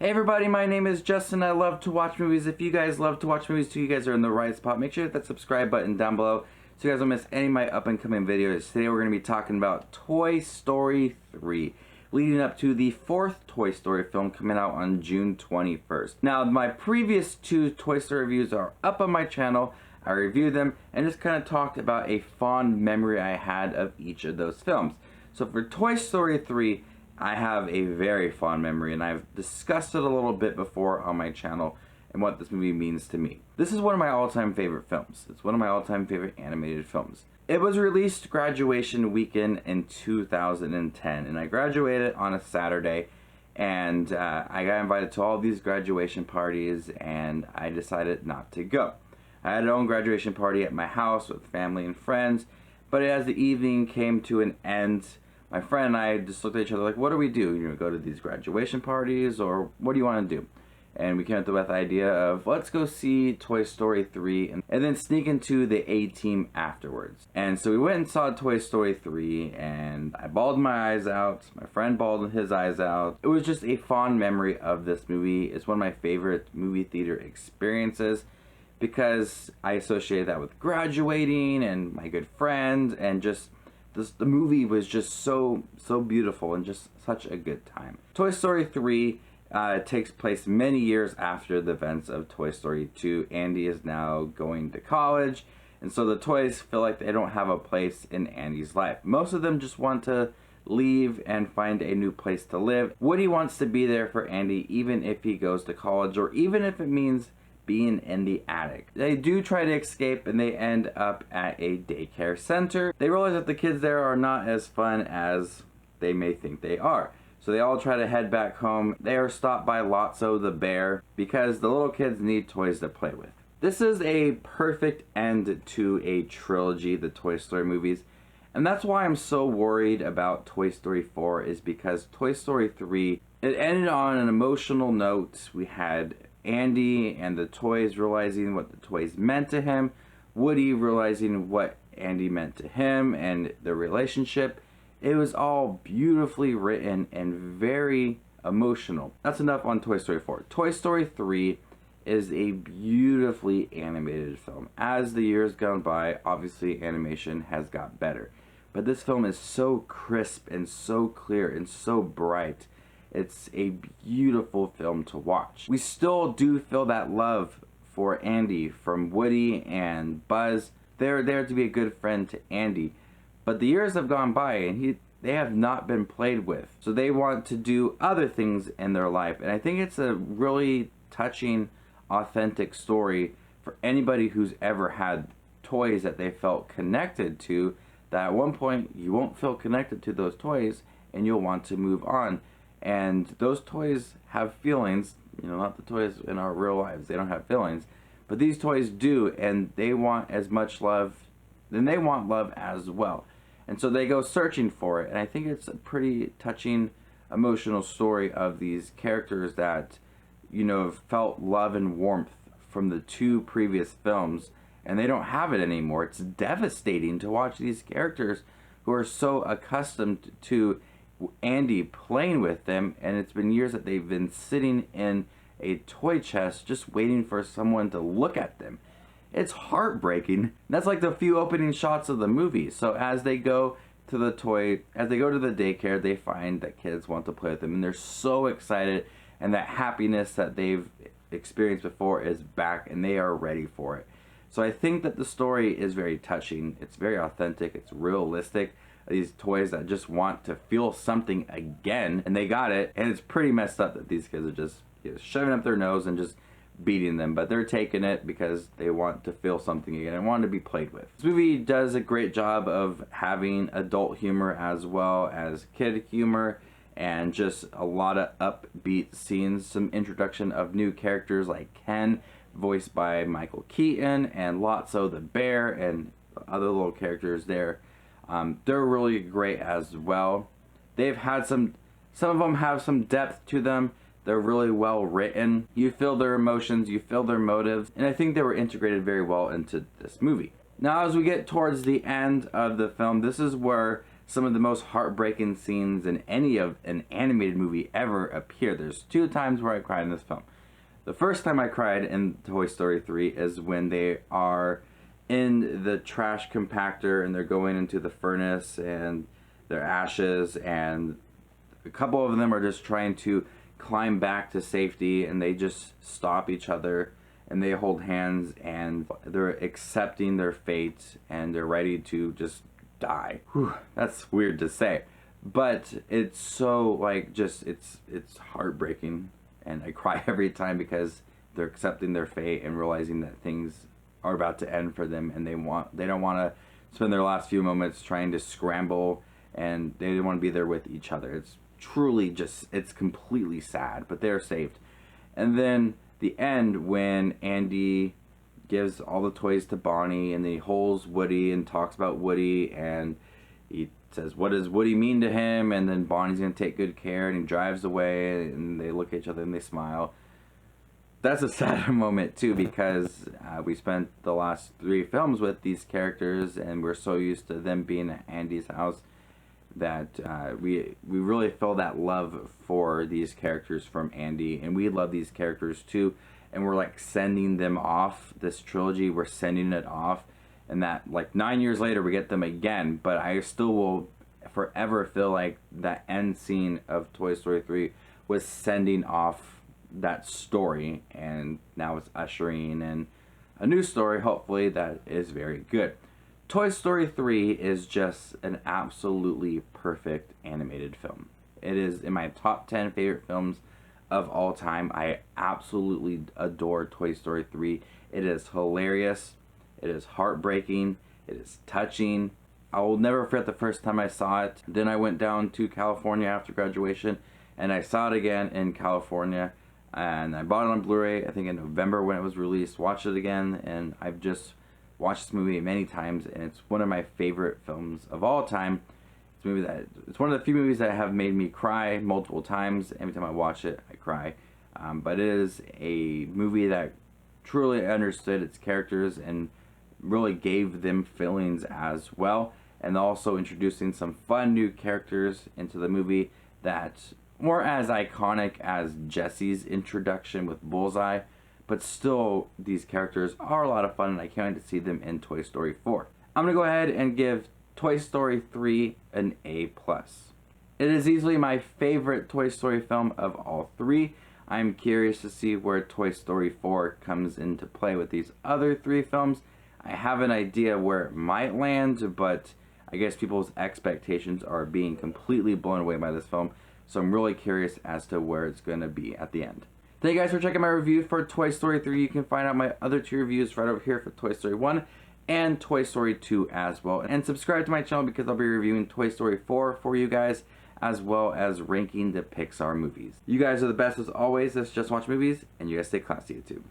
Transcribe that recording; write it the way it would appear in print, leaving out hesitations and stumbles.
Hey everybody, my name is Justin. I love to watch movies. If you guys love to watch movies too, you guys are in the right spot. Make sure to hit that subscribe button down below so you guys don't miss any of my up and coming videos. Today we're going to be talking about Toy Story 3, leading up to the 4th Toy Story film coming out on June 21st. Now, my previous 2 Toy Story reviews are up on my channel. I reviewed them and just kind of talked about a fond memory I had of each of those films. So for Toy Story 3, I have a very fond memory, and I've discussed it a little bit before on my channel and what this movie means to me. This is one of my all-time favorite films. It's one of my all-time favorite animated films. It was released graduation weekend in 2010, and I graduated on a Saturday, and I got invited to all these graduation parties, and I decided not to go. I had my own graduation party at my house with family and friends, but as the evening came to an end, my friend and I just looked at each other like, what do we do? You know, go to these graduation parties, or what do you want to do? And we came up with the idea of, let's go see Toy Story 3 and then sneak into the A-Team afterwards. And so we went and saw Toy Story 3, and I bawled my eyes out. My friend bawled his eyes out. It was just a fond memory of this movie. It's one of my favorite movie theater experiences because I associate that with graduating and my good friends, and just the movie was just so beautiful and just such a good time. Toy Story 3 takes place many years after the events of Toy Story 2. Andy is now going to college, and so the toys feel like they don't have a place in Andy's life. Most of them just want to leave and find a new place to live. Woody wants to be there for Andy even if he goes to college, or even if it means being in the attic. They do try to escape, and they end up at a daycare center. They realize that the kids there are not as fun as they may think they are. So they all try to head back home. They are stopped by Lotso the bear because the little kids need toys to play with. This is a perfect end to a trilogy, the Toy Story movies. And that's why I'm so worried about Toy Story 4, is because Toy Story 3, it ended on an emotional note. We had Andy and the toys realizing what the toys meant to him, Woody realizing what Andy meant to him, and the relationship. It was all beautifully written and very emotional. That's enough on Toy Story 4. Toy Story 3 is a beautifully animated film. As the years gone by, obviously animation has got better. But this film is so crisp and so clear and so bright. It's a beautiful film to watch. We still do feel that love for Andy from Woody and Buzz. They're there to be a good friend to Andy. But the years have gone by, and they have not been played with. So they want to do other things in their life. And I think it's a really touching, authentic story for anybody who's ever had toys that they felt connected to, that at one point you won't feel connected to those toys and you'll want to move on. And those toys have feelings, you know, not the toys in our real lives. They don't have feelings, but these toys do, and they want as much love, then they want love as well. And so they go searching for it, and I think it's a pretty touching, emotional story of these characters that, you know, have felt love and warmth from the 2 previous films, and they don't have it anymore. It's devastating to watch these characters who are so accustomed to Andy playing with them, and it's been years that they've been sitting in a toy chest just waiting for someone to look at them. It's heartbreaking. That's like the few opening shots of the movie. So as they go to the daycare, they find that kids want to play with them, and they're so excited, and that happiness that they've experienced before is back, and they are ready for it. So I think that the story is very touching. It's very authentic. It's realistic. These toys that just want to feel something again, and they got it. And it's pretty messed up that these kids are just, you know, shoving up their nose and just beating them, but they're taking it because they want to feel something again and want to be played with. This movie does a great job of having adult humor as well as kid humor, and just a lot of upbeat scenes. Some introduction of new characters like Ken, voiced by Michael Keaton, and Lotso the bear, and other little characters there. They're really great as well. They've had some of them have some depth to them. They're really well written. You feel their emotions, you feel their motives, and I think they were integrated very well into this movie. Now as we get towards the end of the film, this is where some of the most heartbreaking scenes in any of an animated movie ever appear. There's 2 times where I cried in this film. The first time I cried in Toy Story 3 is when they are in the trash compactor and they're going into the furnace and their ashes, and a couple of them are just trying to climb back to safety, and they just stop each other and they hold hands and they're accepting their fate and they're ready to just die. Whew, that's weird to say, but it's so like just it's heartbreaking, and I cry every time because they're accepting their fate and realizing that things are about to end for them, and they don't want to spend their last few moments trying to scramble, and they want to be there with each other. It's truly just, it's completely sad, but they're saved. And then the end, when Andy gives all the toys to Bonnie and he holds Woody and talks about Woody, and he says, what does Woody mean to him? And then Bonnie's gonna take good care, and he drives away, and they look at each other and they smile. That's a sad moment too, because we spent the last 3 films with these characters, and we're so used to them being at Andy's house that we really feel that love for these characters from Andy, and we love these characters too, and we're like sending them off. This trilogy, we're sending it off, and that like 9 years later we get them again, but I still will forever feel like that end scene of Toy Story 3 was sending off that story, and now it's ushering in a new story, hopefully, that is very good. Toy Story 3 is just an absolutely perfect animated film. It is in my top 10 favorite films of all time. I absolutely adore Toy Story 3. It is hilarious, it is heartbreaking, it is touching. I will never forget the first time I saw it. Then I went down to California after graduation, and I saw it again in California, and I bought it on Blu-ray, I think in November when it was released, watched it again, and I've just watched this movie many times, and it's one of my favorite films of all time. It's one of the few movies that have made me cry multiple times. Every time I watch it, I cry. But it is a movie that truly understood its characters and really gave them feelings as well, and also introducing some fun new characters into the movie that weren't as iconic as Jesse's introduction with Bullseye, but still these characters are a lot of fun, and I can't wait to see them in Toy Story 4. I'm going to go ahead and give Toy Story 3 an A+. It is easily my favorite Toy Story film of all 3. I'm curious to see where Toy Story 4 comes into play with these other 3 films. I have an idea where it might land, but I guess people's expectations are being completely blown away by this film, so I'm really curious as to where it's going to be at the end. Thank you guys for checking my review for Toy Story 3. You can find out my other 2 reviews right over here for Toy Story 1 and Toy Story 2 as well. And subscribe to my channel because I'll be reviewing Toy Story 4 for you guys, as well as ranking the Pixar movies. You guys are the best as always. Let's just watch movies, and you guys stay classy, YouTube.